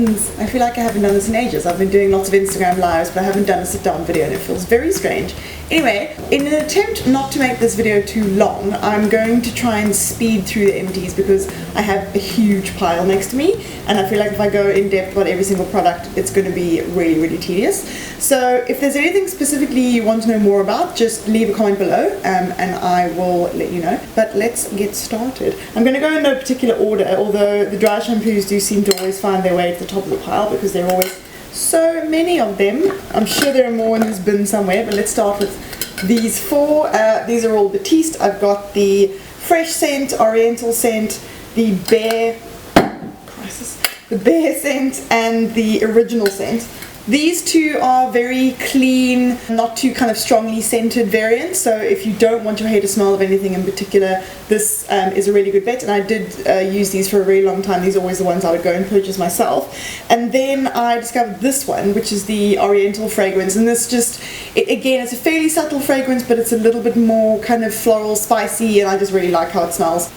friends. I feel like I haven't done this in ages. I've been doing lots of Instagram lives, but I haven't done a sit down video and it feels very strange. Anyway, in an attempt not to make this video too long, I'm going to try and speed through the empties because I have a huge pile next to me and I feel like if I go in depth about every single product, it's going to be really, really tedious. So if there's anything specifically you want to know more about, just leave a comment below and I will let you know. But let's get started. I'm going to go in no particular order, although the dry shampoos do seem to always find their way to the top of the pile because there are always so many of them. I'm sure there are more in this bin somewhere, but let's start with these four. These are all Batiste. I've got the Fresh scent, Oriental scent, the Bear scent, and the Original scent. These two are very clean, not too kind of strongly scented variants, so if you don't want your hair to smell of anything in particular, this is a really good bet. And I did use these for a very long time. These are always the ones I would go and purchase myself. And then I discovered this one, which is the Oriental fragrance, and this just, again, it's a fairly subtle fragrance, but it's a little bit more kind of floral, spicy, and I just really like how it smells.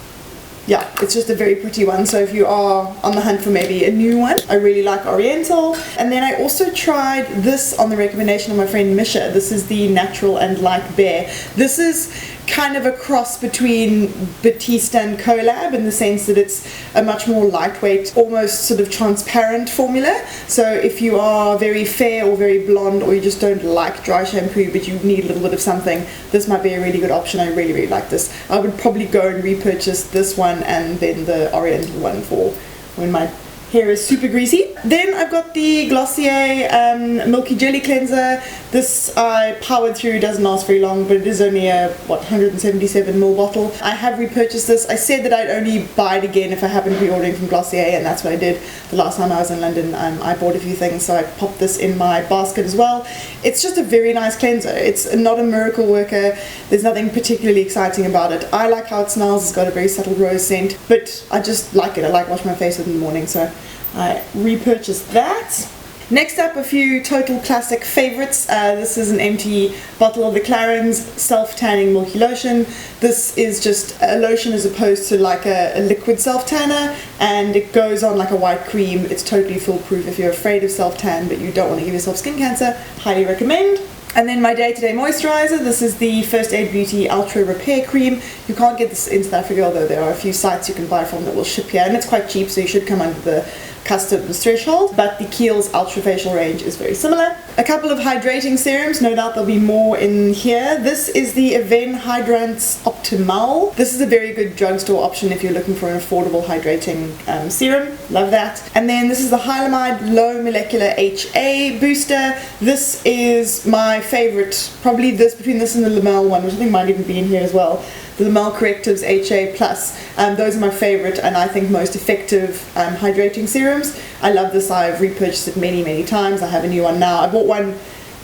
Yeah, it's just a very pretty one, so if you are on the hunt for maybe a new one, I really like Oriental. And then I also tried this on the recommendation of my friend Misha. This is the Natural and Light Bear. This is kind of a cross between Batiste and Collab in the sense that it's a much more lightweight, almost sort of transparent formula. So if you are very fair or very blonde, or you just don't like dry shampoo but you need a little bit of something, this might be a really good option. I really, really like this. I would probably go and repurchase this one and then the Oriental one for when my hair is super greasy. Then I've got the Glossier Milky Jelly Cleanser. This I powered through, doesn't last very long, but it is only a 177ml bottle. I have repurchased this. I said that I'd only buy it again if I happen to be ordering from Glossier, and that's what I did the last time I was in London. I bought a few things, so I popped this in my basket as well. It's just a very nice cleanser. It's not a miracle worker. There's nothing particularly exciting about it. I like how it smells. It's got a very subtle rose scent, but I just like it. I like washing my face with it in the morning, so I repurchased that. Next up, a few total classic favorites. This is an empty bottle of the Clarins self-tanning milky lotion. This is just a lotion as opposed to like a liquid self-tanner, and it goes on like a white cream. It's totally foolproof if you're afraid of self-tan but you don't want to give yourself skin cancer. Highly recommend. And then my day-to-day moisturizer, this is the First Aid Beauty Ultra Repair Cream. You can't get this in South Africa, although there are a few sites you can buy from that will ship here, and it's quite cheap, so you should come under the customs threshold, but the Kiehl's Ultra Facial range is very similar. A couple of hydrating serums, no doubt there'll be more in here. This is the Aven Hydrants Optimal. This is a very good drugstore option if you're looking for an affordable hydrating serum. Love that. And then this is the Hylamide Low Molecular HA Booster. This is my favorite, probably this, between this and the Lamel one, which I think might even be in here as well. The Lamel Correctives HA Plus. Those are my favorite and I think most effective hydrating serums. I love this. I've repurchased it many, many times. I have a new one now. I bought one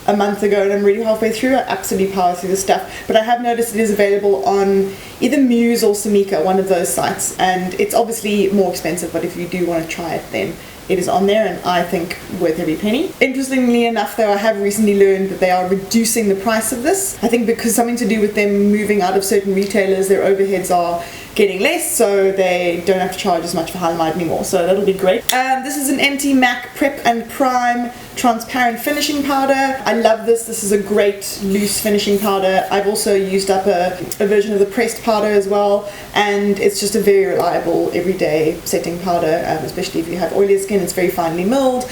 a month ago and I'm really halfway through. I absolutely power through this stuff. But I have noticed it is available on either Muse or Samika, one of those sites. And it's obviously more expensive, but if you do want to try it, then it is on there, and I think worth every penny. Interestingly enough though, I have recently learned that they are reducing the price of this. I think because something to do with them moving out of certain retailers, their overheads are getting less, so they don't have to charge as much for Hylamide anymore, so that'll be great. This is an empty MAC Prep and Prime transparent finishing powder. I love this. This is a great loose finishing powder. I've also used up a version of the pressed powder as well, and it's just a very reliable everyday setting powder, especially if you have oilier skin. It's very finely milled,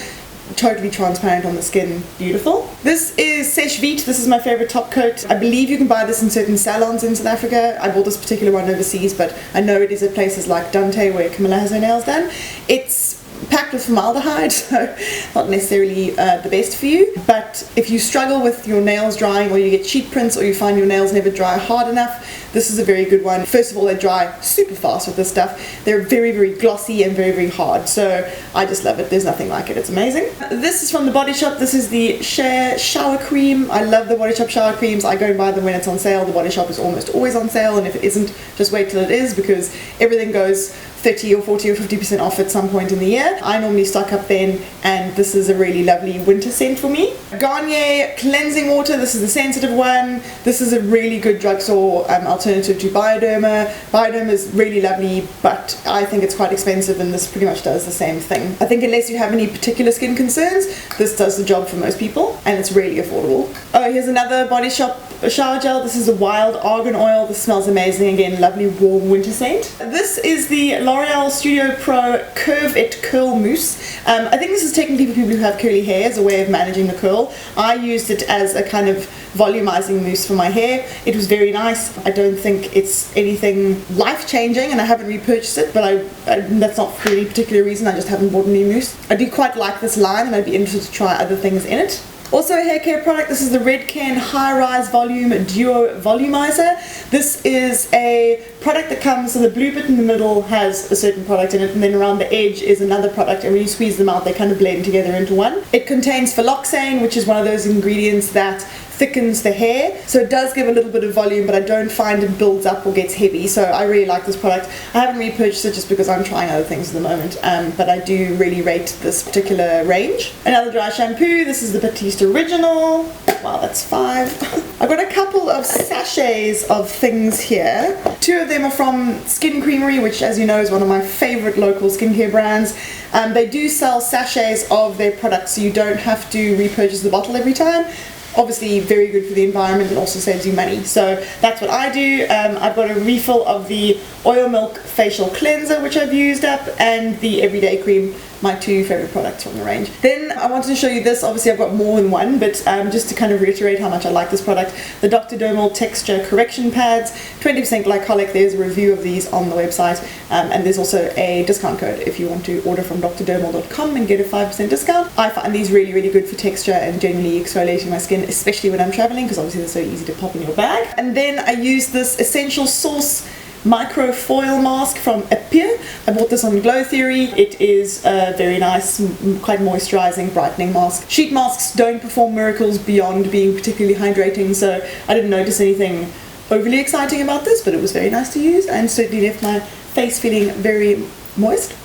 totally transparent on the skin, beautiful. This is Seche Vite. This is my favorite top coat. I believe you can buy this in certain salons in South Africa. I bought this particular one overseas, but I know it is at places like Dante where Camilla has her nails done. It's packed with formaldehyde, so not necessarily the best for you, but if you struggle with your nails drying, or you get sheet prints, or you find your nails never dry hard enough, this is a very good one. First of all, they dry super fast with this stuff. They're very, very glossy and very, very hard, so I just love it. There's nothing like it. It's amazing. This is from The Body Shop. This is the Shea Shower Cream. I love The Body Shop shower creams. I go and buy them when it's on sale. The Body Shop is almost always on sale, and if it isn't, just wait till it is, because everything goes 30 or 40 or 50% off at some point in the year. I normally stock up then, and this is a really lovely winter scent for me. Garnier Cleansing Water. This is the sensitive one. This is a really good drugstore alternative to Bioderma. Bioderma is really lovely, but I think it's quite expensive, and this pretty much does the same thing. I think unless you have any particular skin concerns, this does the job for most people, and it's really affordable. Oh, here's another Body Shop shower gel. This is a wild argan oil. This smells amazing. Again, lovely warm winter scent. This is the L'Oreal Studio Pro Curve It Curl Mousse. I think this is technically for people who have curly hair as a way of managing the curl. I used it as a kind of volumizing mousse for my hair. It was very nice. I don't think it's anything life-changing, and I haven't repurchased it, but that's not for any particular reason. I just haven't bought a new mousse. I do quite like this line, and I'd be interested to try other things in it. Also a hair care product, this is the Redken High Rise Volume Duo Volumizer. This is a product that comes, so the blue bit in the middle has a certain product in it, and then around the edge is another product, and when you squeeze them out they kind of blend together into one. It contains phylloxane, which is one of those ingredients that thickens the hair, so it does give a little bit of volume, but I don't find it builds up or gets heavy, so I really like this product. I haven't repurchased it just because I'm trying other things at the moment, but I do really rate this particular range. Another dry shampoo, this is the Batiste Original. Wow, that's 5. I've got a couple of sachets of things here. 2 of them are from Skin Creamery, which, as you know, is one of my favorite local skincare brands. They do sell sachets of their products, so you don't have to repurchase the bottle every time. Obviously very good for the environment and also saves you money, so that's what I do. I've got a refill of the Oil Milk Facial Cleanser, which I've used up, and the Everyday Cream, my 2 favorite products from the range. Then I wanted to show you this. Obviously I've got more than one, but just to kind of reiterate how much I like this product, the Dr. Dermal Texture Correction Pads, 20% glycolic. There's a review of these on the website, and there's also a discount code if you want to order from drdermal.com and get a 5% discount. I find these really, really good for texture and generally exfoliating my skin, especially when I'm traveling, because obviously they're so easy to pop in your bag. And then I use this Essential Source Micro Foil Mask from Empties. I bought this on Glow Theory. It is a very nice, quite moisturizing, brightening mask. Sheet masks don't perform miracles beyond being particularly hydrating, so I didn't notice anything overly exciting about this, but it was very nice to use and certainly left my face feeling very moist.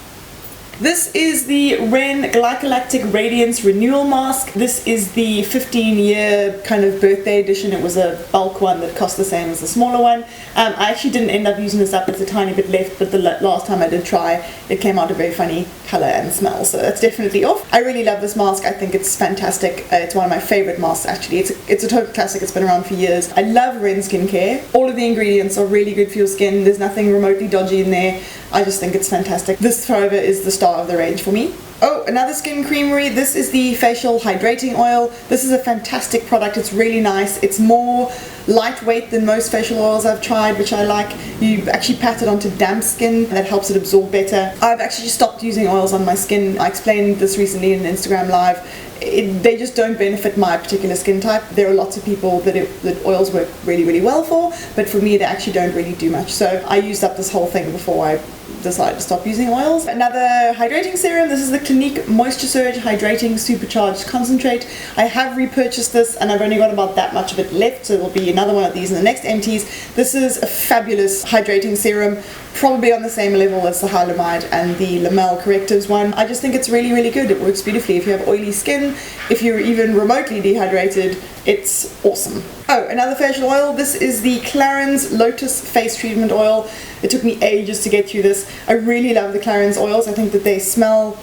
This is the Ren Glycolactic Radiance Renewal Mask. This is the 15-year kind of birthday edition. It was a bulk one that cost the same as the smaller one. I actually didn't end up using this up. It's a tiny bit left, but the last time I did try, it came out a very funny color and smell, so that's definitely off. I really love this mask. I think it's fantastic. It's one of my favorite masks, actually. It's a total classic. It's been around for years. I love Ren skincare. All of the ingredients are really good for your skin. There's nothing remotely dodgy in there. I just think it's fantastic. This, however, is the star of the range for me. Oh, another Skin Creamery. This is the Facial Hydrating Oil. This is a fantastic product. It's really nice. It's more lightweight than most facial oils I've tried, which I like. You actually pat it onto damp skin, and that helps it absorb better. I've actually stopped using oils on my skin. I explained this recently in an Instagram live. They just don't benefit my particular skin type. There are lots of people that oils work really, really well for, but for me they actually don't really do much. So I used up this whole thing before I decided to stop using oils. Another hydrating serum. This is the Clinique Moisture Surge Hydrating Supercharged Concentrate. I have repurchased this and I've only got about that much of it left, so there'll be another one of these in the next Empties. This is a fabulous hydrating serum, probably on the same level as the Hylamide and the Lamel Correctives one. I just think it's really, really good. It works beautifully if you have oily skin, if you're even remotely dehydrated. It's awesome. Oh, another facial oil. This is the Clarins Lotus Face Treatment Oil. It took me ages to get through this. I really love the Clarins oils. I think that they smell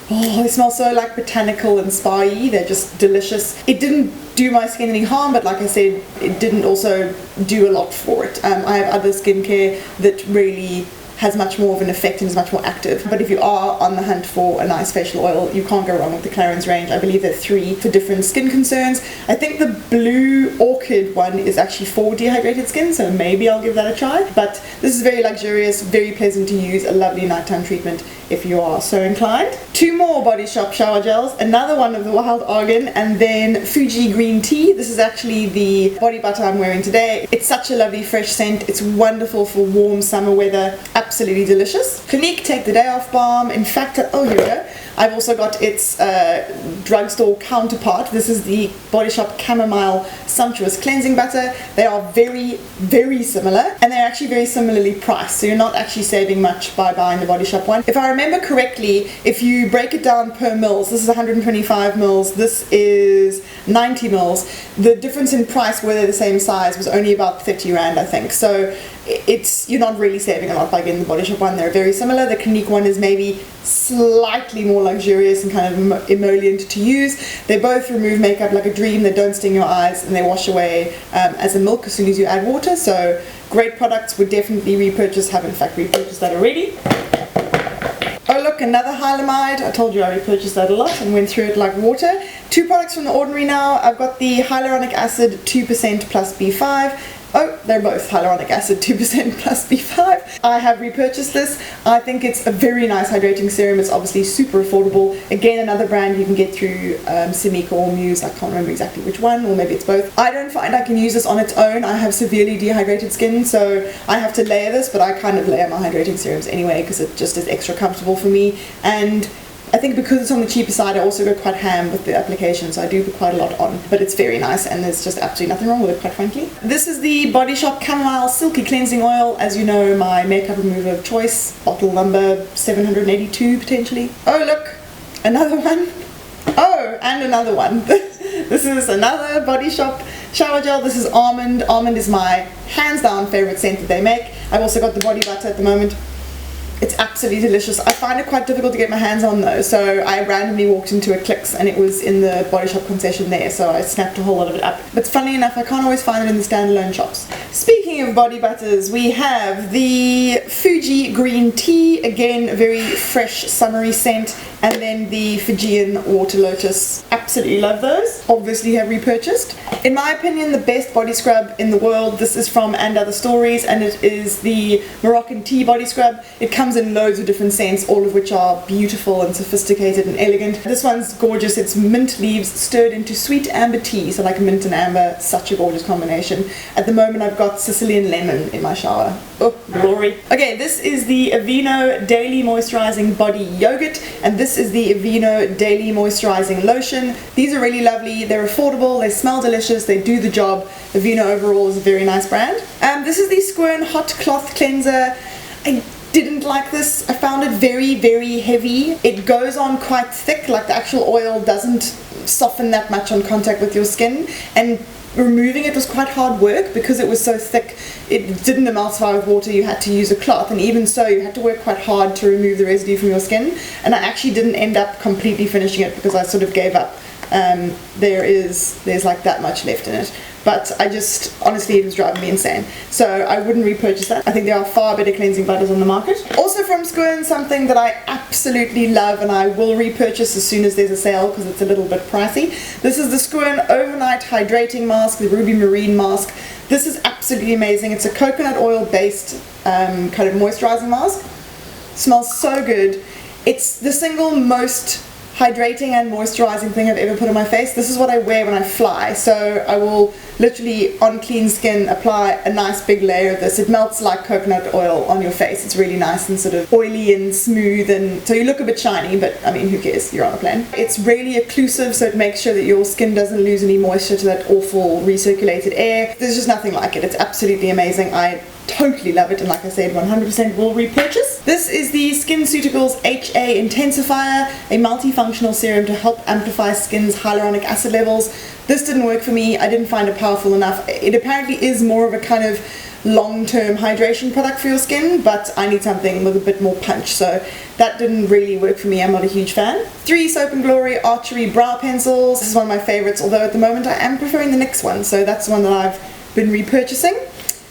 so like botanical and spa-y. They're just delicious. It didn't do my skin any harm, but like I said, it didn't also do a lot for it. I have other skincare that really has much more of an effect and is much more active. But if you are on the hunt for a nice facial oil, you can't go wrong with the Clarins range. I believe there are 3 for different skin concerns. I think the Blue Orchid one is actually for dehydrated skin, so maybe I'll give that a try. But this is very luxurious, very pleasant to use, a lovely nighttime treatment if you are so inclined. 2 more Body Shop shower gels, another one of the Wild Argan, and then Fuji Green Tea. This is actually the body butter I'm wearing today. It's such a lovely fresh scent. It's wonderful for warm summer weather. absolutely delicious. Clinique Take the Day Off Balm. In fact, oh, here we go. I've also got its drugstore counterpart. This is the Body Shop Chamomile Sumptuous Cleansing Butter. They are very, very similar, and they're actually very similarly priced, so you're not actually saving much by buying the Body Shop one. If I remember correctly, if you break it down per mils, this is 125 mils, this is 90 mils, the difference in price, where they're the same size, was only about 30 Rand, I think. So you're not really saving a lot by getting the Body Shop one. They're very similar. The Clinique one is maybe slightly more luxurious and kind of emollient to use. They both remove makeup like a dream. They don't sting your eyes, and they wash away as a milk as soon as you add water. So great products, would definitely repurchase. Have in fact repurchased that already. Oh look, another Hylamide. I told you I repurchased that a lot and went through it like water. 2 products from The Ordinary now. I've got the hyaluronic acid 2% plus B5. Oh, they're both hyaluronic acid 2% plus B5. I have repurchased this. I think it's a very nice hydrating serum. It's obviously super affordable. Again, another brand you can get through Simika or Muse. I can't remember exactly which one, or maybe it's both. I don't find I can use this on its own. I have severely dehydrated skin, so I have to layer this, but I kind of layer my hydrating serums anyway because it just is extra comfortable for me. And I think because it's on the cheaper side, I also go quite ham with the application, so I do put quite a lot on. But it's very nice, and there's just absolutely nothing wrong with it, quite frankly. This is the Body Shop Chamomile Silky Cleansing Oil. As you know, my makeup remover of choice. Bottle number 782, potentially. Oh, look! Another one. Oh, and another one. This is another Body Shop shower gel. This is Almond. Almond is my hands-down favorite scent that they make. I've also got the body butter at the moment. It's absolutely delicious. I find it quite difficult to get my hands on though, so I randomly walked into a Clicks and it was in the Body Shop concession there, so I snapped a whole lot of it up. But funnily enough, I can't always find it in the standalone shops. Speaking of body butters, we have the Fuji Green Tea, again a very fresh summery scent, and then the Fijian Water Lotus. Absolutely love those. Obviously have repurchased. In my opinion, the best body scrub in the world, this is from And Other Stories, and it is the Moroccan Tea Body Scrub. It comes in loads of different scents, all of which are beautiful and sophisticated and elegant. This one's gorgeous. It's mint leaves stirred into sweet amber tea, so like mint and amber, such a gorgeous combination. At the moment I've got Sicilian lemon in my shower. Oh, glory. Okay, this is the Aveeno Daily Moisturizing Body Yogurt, and this is the Aveeno Daily Moisturizing Lotion. These are really lovely, they're affordable, they smell delicious, they do the job. Aveeno overall is a very nice brand. This is the Squirn Hot Cloth Cleanser. I didn't like this. I found it very, very heavy. It goes on quite thick, like the actual oil doesn't soften that much on contact with your skin, and removing it was quite hard work because it was so thick. It didn't emulsify with water. You had to use a cloth, and even so you had to work quite hard to remove the residue from your skin, and I actually didn't end up completely finishing it because I sort of gave up. There's like that much left in it, but I just, honestly, it was driving me insane, so I wouldn't repurchase that. I think there are far better cleansing butters on the market. Also from Squirn, something that I absolutely love and I will repurchase as soon as there's a sale because it's a little bit pricey. This is the Squirn Overnight Hydrating Mask, the Ruby Marine Mask. This is absolutely amazing. It's a coconut oil based kind of moisturizing mask. Smells so good. It's the single most hydrating and moisturizing thing I've ever put on my face. This is what I wear when I fly, so I will literally on clean skin apply a nice big layer of this. It melts like coconut oil on your face. It's really nice and sort of oily and smooth, and so you look a bit shiny, but I mean, who cares, you're on a plane. It's really occlusive, so it makes sure that your skin doesn't lose any moisture to that awful recirculated air. There's just nothing like it. It's absolutely amazing. I totally love it, and like I said, 100% will repurchase. This is the SkinCeuticals HA Intensifier, a multifunctional serum to help amplify skin's hyaluronic acid levels. This didn't work for me. I didn't find it powerful enough. It apparently is more of a kind of long-term hydration product for your skin, but I need something with a bit more punch, so that didn't really work for me. I'm not a huge fan. 3 Soap & Glory Archery Brow Pencils. This is one of my favorites, although at the moment I am preferring the NYX one, so that's the one that I've been repurchasing.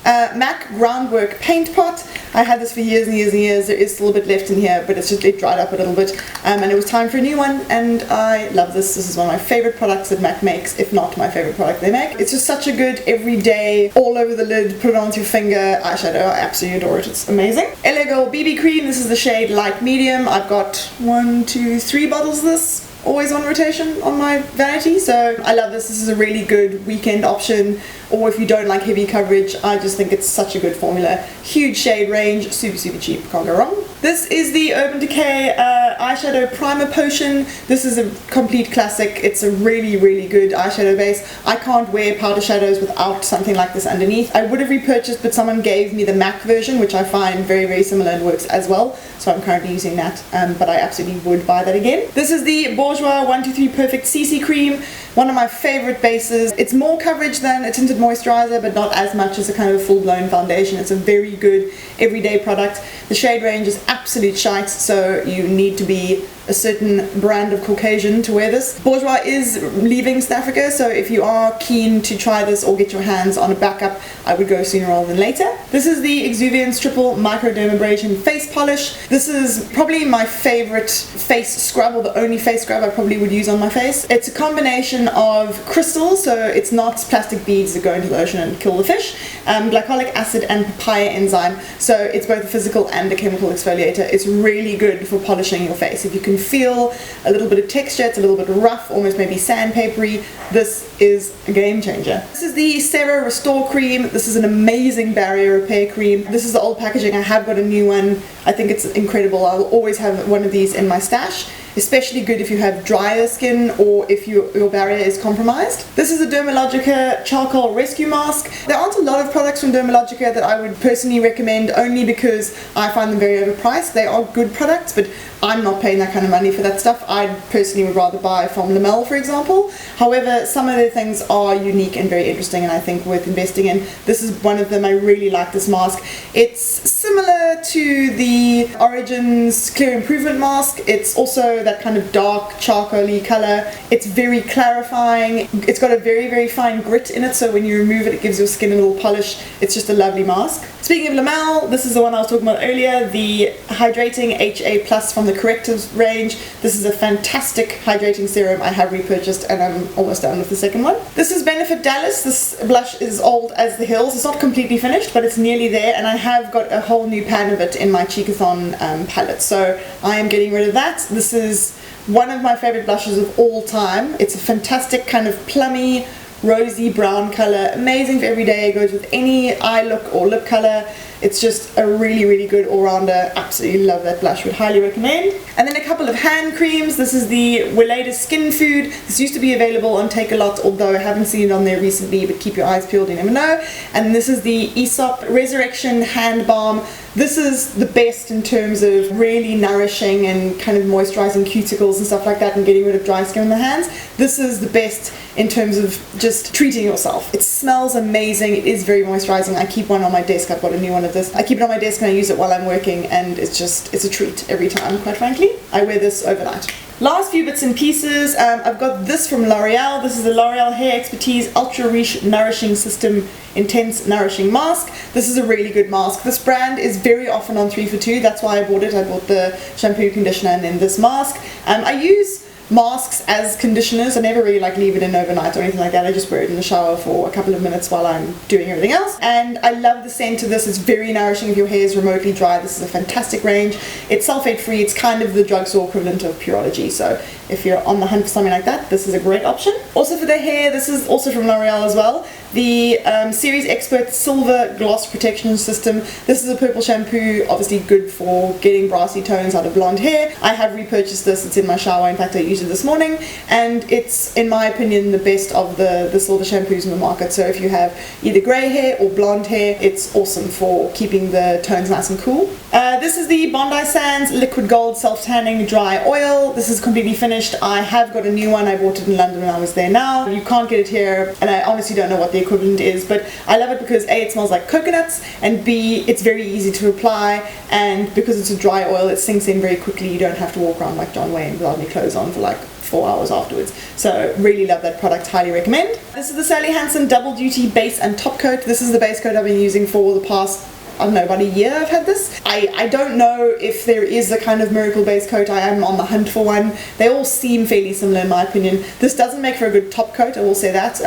MAC Groundwork Paint Pot. I had this for years and years and years. There is still a bit left in here, but it dried up a little bit, and it was time for a new one, and I love this. This is one of my favorite products that MAC makes, if not my favorite product they make. It's just such a good everyday, all over the lid, put it onto your finger eyeshadow. I absolutely adore it. It's amazing. LA Girl BB Cream. This is the shade Light Medium. I've got 1, 2, 3 bottles of this. always on rotation on my vanity, so I love this. This is a really good weekend option, or if you don't like heavy coverage, I just think it's such a good formula. Huge shade range, super cheap, can't go wrong. This is the Urban Decay eyeshadow primer potion. This is a complete classic. It's a really good eyeshadow base. I can't wear powder shadows without something like this underneath. I would have repurchased, but someone gave me the MAC version, which I find very similar and works as well, so I'm currently using that, but I absolutely would buy that again. This is the Bourjois 123 Perfect CC Cream, one of my favorite bases. It's more coverage than a tinted moisturizer, but not as much as a kind of full-blown foundation. It's a very good everyday product. The shade range is absolute shite, so you need to be a certain brand of Caucasian to wear this. Bourjois is leaving South Africa, so if you are keen to try this or get your hands on a backup, I would go sooner rather than later. This is the Exuviance Triple Microdermabrasion Face Polish. This is probably my favorite face scrub, or the only face scrub I probably would use on my face. It's a combination of crystals, so it's not plastic beads that go into the ocean and kill the fish, glycolic acid and papaya enzyme, so it's both a physical and a chemical exfoliator. It's really good for polishing your face. If you can feel a little bit of texture, it's a little bit rough, almost maybe sandpapery, this is a game changer. This is the Cera Restore Cream. This is an amazing barrier repair cream. This is the old packaging. I have got a new one. I think it's incredible. I'll always have one of these in my stash. Especially good if you have drier skin or if your barrier is compromised. This is a Dermalogica Charcoal Rescue Mask. There aren't a lot of products from Dermalogica that I would personally recommend, only because I find them very overpriced. They are good products, but I'm not paying that kind of money for that stuff. I personally would rather buy from Lamel, for example. However, some of their things are unique and very interesting and I think worth investing in. This is one of them. I really like this mask. It's similar to the Origins Clear Improvement Mask. It's also that kind of dark charcoaly color. It's very clarifying. It's got a very fine grit in it, so when you remove it, it gives your skin a little polish. It's just a lovely mask. Speaking of Lamel, this is the one I was talking about earlier, the Hydrating HA Plus from the Correctives range. This is a fantastic hydrating serum. I have repurchased and I'm almost done with the second one. This is Benefit Dallas. This blush is old as the hills. It's not completely finished, but it's nearly there, and I have got a whole new pan of it in my Cheekathon palette, so I am getting rid of that. This is one of my favorite blushes of all time. It's a fantastic kind of plummy, rosy brown color, amazing for every day. It goes with any eye look or lip color. It's just a really good all-rounder. Absolutely love that blush, would highly recommend. And then a couple of hand creams. This is the Weleda Skin Food. This used to be available on Take A Lot, although I haven't seen it on there recently, but keep your eyes peeled, you never know. And this is the Aesop Resurrection Hand Balm. This is the best in terms of really nourishing and kind of moisturizing cuticles and stuff like that and getting rid of dry skin on the hands. This is the best in terms of just treating yourself. It smells amazing. It is very moisturizing. I keep one on my desk. I've got a new one of this. I keep it on my desk and I use it while I'm working, and it's a treat every time, quite frankly. I wear this overnight. Last few bits and pieces, I've got this from L'Oreal. This is the L'Oreal Hair Expertise Ultra Riche Nourishing System Intense Nourishing Mask. This is a really good mask. This brand is very often on 3 for 2. That's why I bought it. I bought the shampoo, conditioner, and then this mask. I use masks as conditioners. I never really leave it in overnight or anything like that. I just wear it in the shower for a couple of minutes while I'm doing everything else. And I love the scent of this. It's very nourishing if your hair is remotely dry. This is a fantastic range. It's sulfate free. It's kind of the drugstore equivalent of Pureology. So if you're on the hunt for something like that, this is a great option. Also for the hair, this is also from L'Oreal as well. The Series Expert Silver Gloss Protection System. This is a purple shampoo, obviously good for getting brassy tones out of blonde hair. I have repurchased this. It's in my shower. In fact, I used it this morning, and it's, in my opinion, the best of the silver shampoos in the market. So if you have either grey hair or blonde hair, it's awesome for keeping the tones nice and cool. This is the Bondi Sands Liquid Gold Self Tanning Dry Oil. This is completely finished. I have got a new one. I bought it in London when I was there now. You can't get it here, and I honestly don't know what the equivalent is, but I love it because A, it smells like coconuts, and B, it's very easy to apply, and because it's a dry oil, it sinks in very quickly. You don't have to walk around like John Wayne without any clothes on for 4 hours afterwards. So really love that product, highly recommend. This is the Sally Hansen Double Duty Base and Top Coat. This is the base coat I've been using for the past I don't know, about a year I've had this. I don't know if there is a kind of miracle base coat. I am on the hunt for one. They all seem fairly similar in my opinion. This doesn't make for a good top coat, I will say that.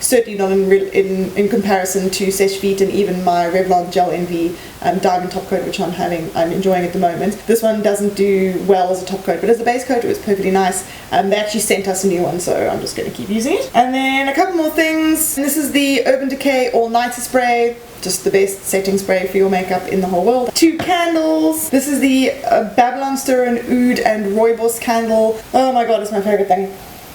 Certainly not in comparison to Seche Vite and even my Revlon Gel Envy diamond top coat, which I'm enjoying at the moment. This one doesn't do well as a top coat, but as a base coat it was perfectly nice. They actually sent us a new one, so I'm just going to keep using it. And then a couple more things. This is the Urban Decay All Nighter Spray. Just the best setting spray for your makeup in the whole world. 2 candles. This is the Babylon Stir and Oud and Rooibos candle. Oh my god, it's my favorite thing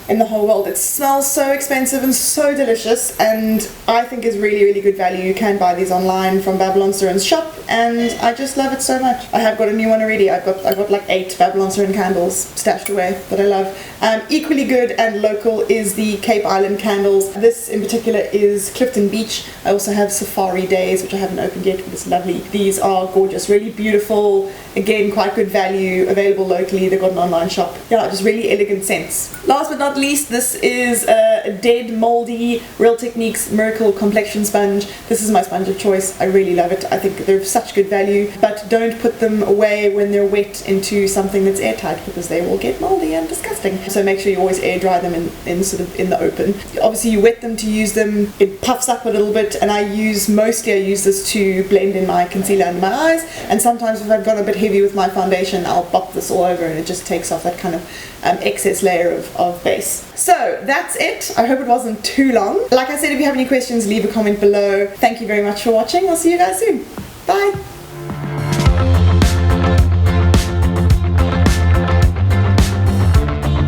in the whole world. It smells so expensive and so delicious, and I think is really, really good value. You can buy these online from Babylon Stirren's shop, and I just love it so much. I have got a new one already. I've got like 8 Babylon Stirren candles stashed away that I love. Equally good and local is the Cape Island candles. This in particular is Clifton Beach. I also have Safari Days, which I haven't opened yet, but it's lovely. These are gorgeous, really beautiful, again quite good value, available locally. They've got an online shop. Yeah, just really elegant scents. Last but not least, this is a dead moldy Real Techniques Miracle Complexion Sponge. This is my sponge of choice. I really love it. I think they're such good value, but don't put them away when they're wet into something that's airtight, because they will get moldy and disgusting. So make sure you always air dry them in sort of in the open. Obviously you wet them to use them. It puffs up a little bit, and I use this to blend in my concealer under my eyes, and sometimes if I've gone a bit heavy with my foundation, I'll pop this all over and it just takes off that kind of excess layer of base. So that's it. I hope it wasn't too long. Like I said, if you have any questions, leave a comment below. Thank you very much for watching. I'll see you guys soon. Bye.